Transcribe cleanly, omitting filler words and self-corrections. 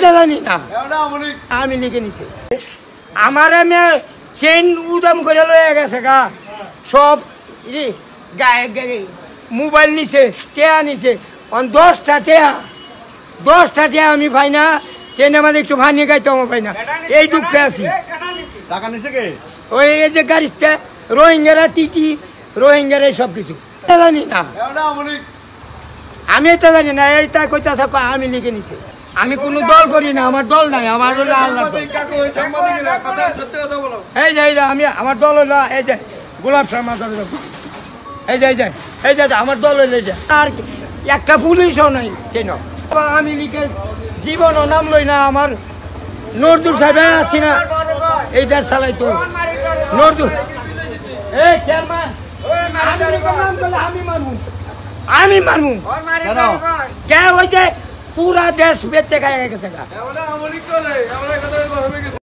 তো জানি না আমি লিখে নিছে আমার ট্রেন উদাম করে লয়ে গেছে গা সব গায়ে মোবাইল নিছে টেয়া নিছে 10টা টেয়া আমি পাই না ট্রেনে আমাদের একটু ভানিয়ে গাইতে আমার পাই না এই দুঃখে আছি টাকা নিছে কে ওই এই যে গাড়িতে রোহিঙ্গারা টিটি রোহিঙ্গারা সব কিছু জানি না আমি তো জানি না এই তাই কইতা থাকো আমি লিখে নিছি আমি কোনো দল করি না আমার দল নাই আমার হলো আল্লাহ এই যে আমি আমার দল হলো এই যে গোলাপ শর্মা এই যে আমার দল হলো এই যে আর একটা পুলিশও নাই কেন আমি লিখে জীবনও নাম লই না আমার নজরুল সাহেব আসছি না এইটার চালাই তো নজরুল এই চেয়ারম্যান আমি মারমু কে হয়েছে পুরা দেশ বেঁচে খাই গেছে